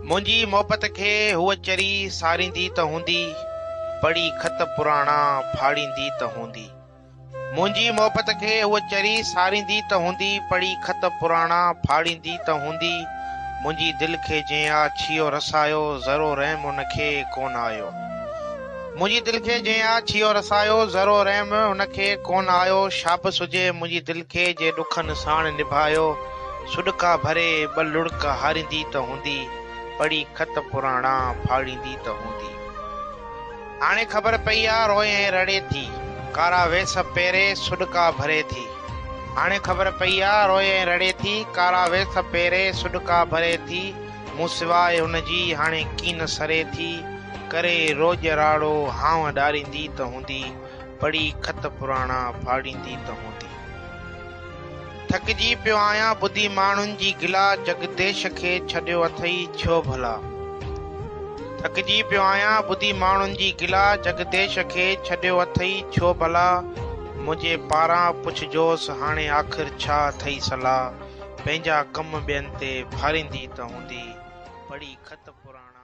मुंहिंजी मोहबत खे हूअ चरी सारींदी त हूंदी, पढ़ी खत पुराणा फाड़ींदी त हूंदी। मुंहिंजी मोहबत खे हूअ चरी सारींदी त हूंदी, पढ़ी खत पुराणा फाड़ींदी त हूंदी। मुंहिंजी दिलि खे जंहिं आ छियो रसायो, ज़रो रहम हुनखे कोन आयो। मुंहिंजी दिलि खे जंहिं आ छियो रसायो, ज़रो रहम हुनखे कोन आयो। शाबस हुजे मुंहिंजी दिलि खे जे ॾुखनि साण निभायो, सुॾका भरे ॿ लुड़क हारींदी त हूंदी, पढ़ी खत पुराणा फाड़ींदी त हूंदी। हाणे ख़बर पई आ रोए ऐं रड़े थी, कारा वेस पेरे सुॾका भरे थी। हाणे ख़बर पई आ रोए ऐं रड़े थी, कारा वेस पेरे सुॾका भरे थी। मूं सिवाय हुनजी हाणे कीन सरे थी, करे रोज राड़ो हाव ॾारींदी त हूंदी, पढ़ी खत पुराणा फाड़ींदी त हूंदी। थकिजी पियो आहियां ॿुधी माण्हुनि जी गिला, जगदेश खे छॾियो अथई छो भला। थकिजी पियो आहियां ॿुधी माण्हुनि जी गिला, जगदेश खे छॾियो अथई छो भला। मुंहिंजे पारां पुछजोसि हाणे आख़िर छा अथई सलाह, पंहिंजा कम ॿियनि ते फारींदी त हूंदी, पढ़ी खत पुराणा।